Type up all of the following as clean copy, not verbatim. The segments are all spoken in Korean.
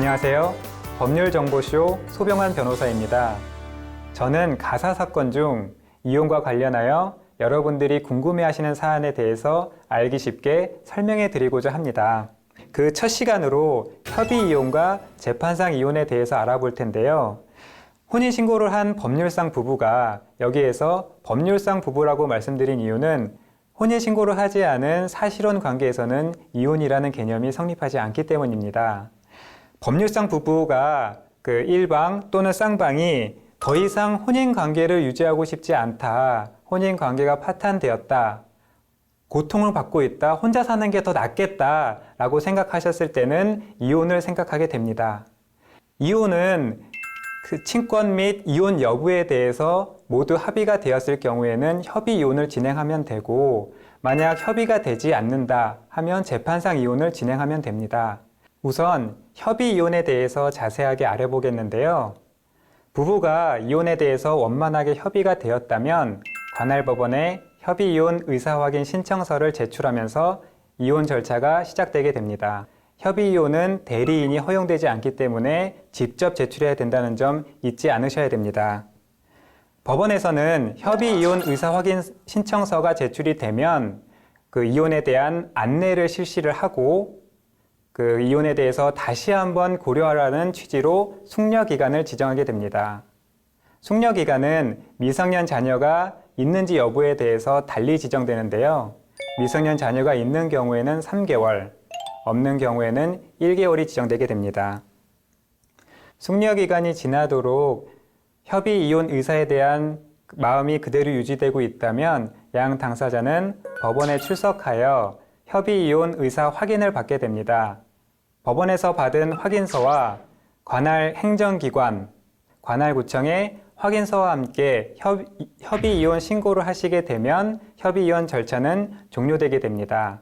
안녕하세요. 법률정보쇼 소병환 변호사입니다. 저는 가사 사건 중 이혼과 관련하여 여러분들이 궁금해하시는 사안에 대해서 알기 쉽게 설명해 드리고자 합니다. 그 첫 시간으로 협의이혼과 재판상 이혼에 대해서 알아볼 텐데요. 혼인신고를 한 법률상 부부가 여기에서 법률상 부부라고 말씀드린 이유는 혼인신고를 하지 않은 사실혼 관계에서는 이혼이라는 개념이 성립하지 않기 때문입니다. 법률상 부부가 그 일방 또는 쌍방이 더 이상 혼인관계를 유지하고 싶지 않다, 혼인관계가 파탄되었다, 고통을 받고 있다, 혼자 사는 게 더 낫겠다 라고 생각하셨을 때는 이혼을 생각하게 됩니다. 이혼은 그 친권 및 이혼 여부에 대해서 모두 합의가 되었을 경우에는 협의이혼을 진행하면 되고, 만약 협의가 되지 않는다 하면 재판상 이혼을 진행하면 됩니다. 우선 협의이혼에 대해서 자세하게 알아보겠는데요. 부부가 이혼에 대해서 원만하게 협의가 되었다면 관할 법원에 협의이혼 의사확인 신청서를 제출하면서 이혼 절차가 시작되게 됩니다. 협의이혼은 대리인이 허용되지 않기 때문에 직접 제출해야 된다는 점 잊지 않으셔야 됩니다. 법원에서는 협의이혼 의사확인 신청서가 제출이 되면 그 이혼에 대한 안내를 실시를 하고 그 이혼에 대해서 다시 한번 고려하라는 취지로 숙려기간을 지정하게 됩니다. 숙려기간은 미성년 자녀가 있는지 여부에 대해서 달리 지정되는데요. 미성년 자녀가 있는 경우에는 3개월, 없는 경우에는 1개월이 지정되게 됩니다. 숙려기간이 지나도록 협의이혼 의사에 대한 마음이 그대로 유지되고 있다면 양 당사자는 법원에 출석하여 협의이혼 의사 확인을 받게 됩니다. 법원에서 받은 확인서와 관할 행정기관, 관할구청의 확인서와 함께 협의이혼 신고를 하시게 되면 협의이혼 절차는 종료되게 됩니다.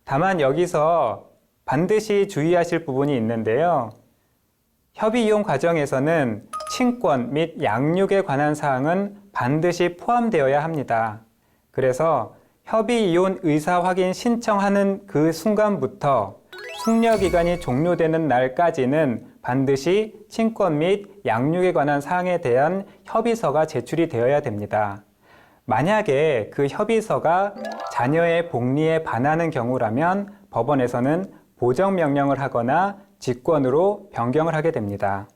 다만 여기서 반드시 주의하실 부분이 있는데요. 협의이혼 과정에서는 친권 및 양육에 관한 사항은 반드시 포함되어야 합니다. 그래서 협의이혼 의사 확인 신청하는 그 순간부터 숙려기간이 종료되는 날까지는 반드시 친권 및 양육에 관한 사항에 대한 협의서가 제출이 되어야 됩니다. 만약에 그 협의서가 자녀의 복리에 반하는 경우라면 법원에서는 보정명령을 하거나 직권으로 변경을 하게 됩니다.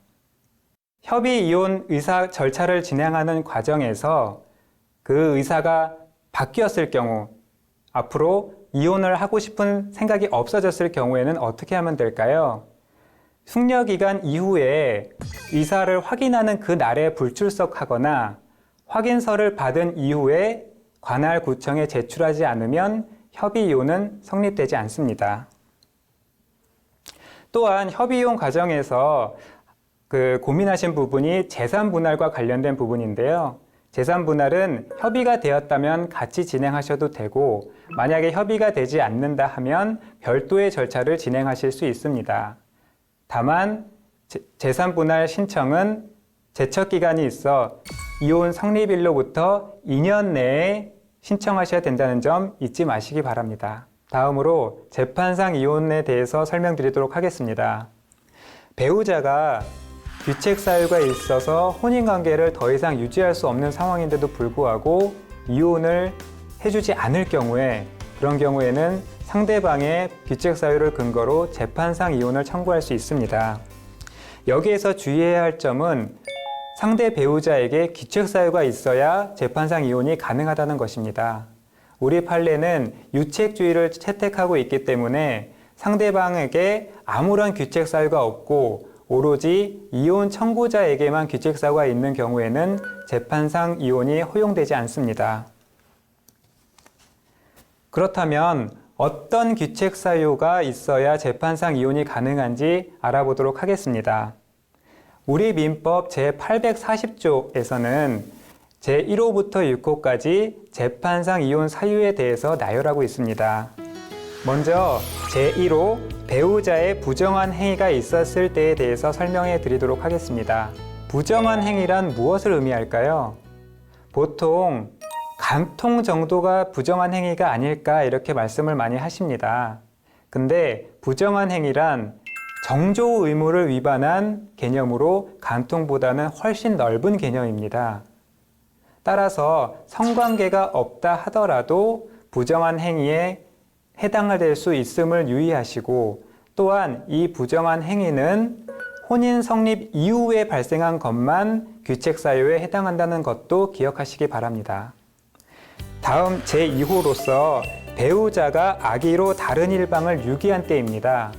협의이혼 의사 절차를 진행하는 과정에서 그 의사가 바뀌었을 경우, 앞으로 이혼을 하고 싶은 생각이 없어졌을 경우에는 어떻게 하면 될까요? 숙려기간 이후에 의사를 확인하는 그 날에 불출석하거나 확인서를 받은 이후에 관할구청에 제출하지 않으면 협의이혼은 성립되지 않습니다. 또한 협의이혼 과정에서 고민하신 부분이 재산분할과 관련된 부분인데요. 재산분할은 협의가 되었다면 같이 진행하셔도 되고, 만약에 협의가 되지 않는다 하면 별도의 절차를 진행하실 수 있습니다. 다만 재산분할 신청은 제척기간이 있어 이혼 성립일로부터 2년 내에 신청하셔야 된다는 점 잊지 마시기 바랍니다. 다음으로 재판상 이혼에 대해서 설명드리도록 하겠습니다. 배우자가 규책 사유가 있어서 혼인관계를 더 이상 유지할 수 없는 상황인데도 불구하고 이혼을 해주지 않을 경우에, 그런 경우에는 상대방의 규책 사유를 근거로 재판상 이혼을 청구할 수 있습니다. 여기에서 주의해야 할 점은 상대 배우자에게 규책 사유가 있어야 재판상 이혼이 가능하다는 것입니다. 우리 판례는 유책주의를 채택하고 있기 때문에 상대방에게 아무런 규책 사유가 없고 오로지 이혼 청구자에게만 규책 사유가 있는 경우에는 재판상 이혼이 허용되지 않습니다. 그렇다면 어떤 규책 사유가 있어야 재판상 이혼이 가능한지 알아보도록 하겠습니다. 우리 민법 제840조에서는 제1호부터 6호까지 재판상 이혼 사유에 대해서 나열하고 있습니다. 먼저 제1호 배우자의 부정한 행위가 있었을 때에 대해서 설명해 드리도록 하겠습니다. 부정한 행위란 무엇을 의미할까요? 보통 간통 정도가 부정한 행위가 아닐까 이렇게 말씀을 많이 하십니다. 근데 부정한 행위란 정조 의무를 위반한 개념으로 간통보다는 훨씬 넓은 개념입니다. 따라서 성관계가 없다 하더라도 부정한 행위에 해당될 수 있음을 유의하시고, 또한 이 부정한 행위는 혼인 성립 이후에 발생한 것만 규책사유에 해당한다는 것도 기억하시기 바랍니다. 다음 제2호로서 배우자가 악의로 다른 일방을 유기한 때입니다.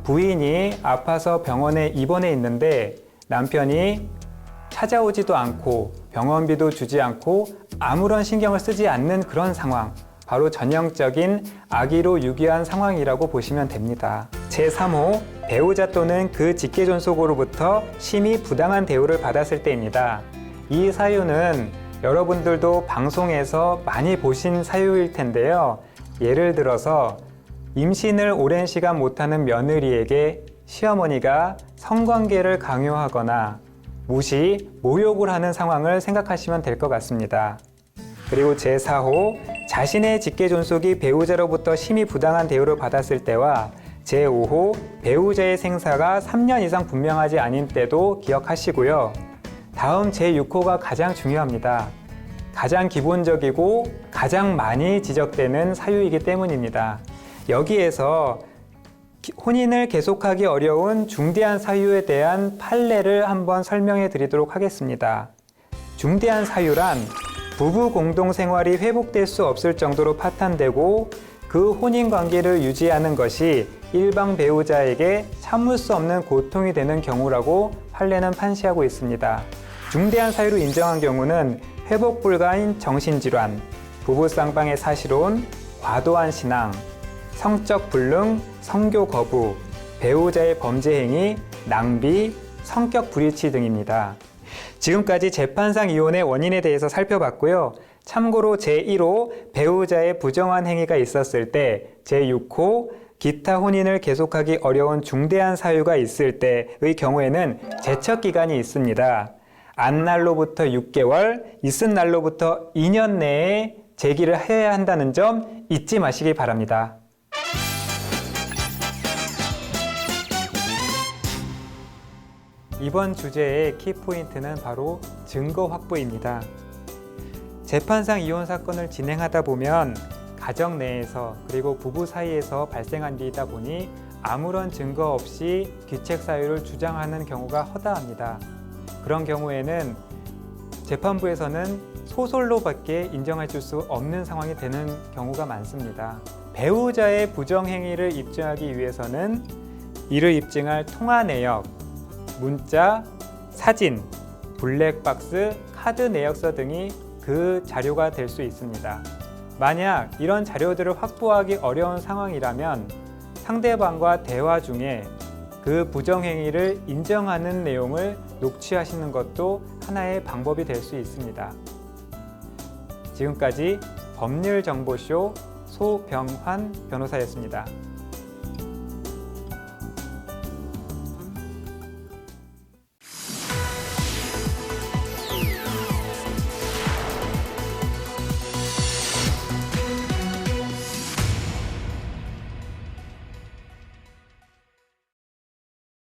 부인이 아파서 병원에 입원해 있는데 남편이 찾아오지도 않고 병원비도 주지 않고 아무런 신경을 쓰지 않는 그런 상황, 바로 전형적인 악의로 유기한 상황이라고 보시면 됩니다. 제3호, 배우자 또는 그 직계존속으로부터 심히 부당한 대우를 받았을 때입니다. 이 사유는 여러분들도 방송에서 많이 보신 사유일 텐데요. 예를 들어서 임신을 오랜 시간 못하는 며느리에게 시어머니가 성관계를 강요하거나 무시, 모욕을 하는 상황을 생각하시면 될 것 같습니다. 그리고 제4호, 자신의 직계존속이 배우자로부터 심히 부당한 대우를 받았을 때와 제5호, 배우자의 생사가 3년 이상 분명하지 않은 때도 기억하시고요. 다음 제6호가 가장 중요합니다. 가장 기본적이고 가장 많이 지적되는 사유이기 때문입니다. 여기에서 혼인을 계속하기 어려운 중대한 사유에 대한 판례를 한번 설명해 드리도록 하겠습니다. 중대한 사유란 부부 공동생활이 회복될 수 없을 정도로 파탄되고 그 혼인 관계를 유지하는 것이 일방 배우자에게 참을 수 없는 고통이 되는 경우라고 판례는 판시하고 있습니다. 중대한 사유로 인정한 경우는 회복 불가인 정신질환, 부부 쌍방의 사실혼, 과도한 신앙, 성적 불능, 성교 거부, 배우자의 범죄 행위, 낭비, 성격 불일치 등입니다. 지금까지 재판상 이혼의 원인에 대해서 살펴봤고요. 참고로 제1호 배우자의 부정한 행위가 있었을 때, 제6호 기타 혼인을 계속하기 어려운 중대한 사유가 있을 때의 경우에는 제척 기간이 있습니다. 안 날로부터 6개월, 있은 날로부터 2년 내에 제기를 해야 한다는 점 잊지 마시기 바랍니다. 이번 주제의 키포인트는 바로 증거 확보입니다. 재판상 이혼 사건을 진행하다 보면 가정 내에서 그리고 부부 사이에서 발생한 일이다 보니 아무런 증거 없이 귀책 사유를 주장하는 경우가 허다합니다. 그런 경우에는 재판부에서는 소설로밖에 인정해 줄 수 없는 상황이 되는 경우가 많습니다. 배우자의 부정행위를 입증하기 위해서는 이를 입증할 통화 내역, 문자, 사진, 블랙박스, 카드 내역서 등이 그 자료가 될 수 있습니다. 만약 이런 자료들을 확보하기 어려운 상황이라면 상대방과 대화 중에 그 부정행위를 인정하는 내용을 녹취하시는 것도 하나의 방법이 될 수 있습니다. 지금까지 법률정보쇼 소병환 변호사였습니다.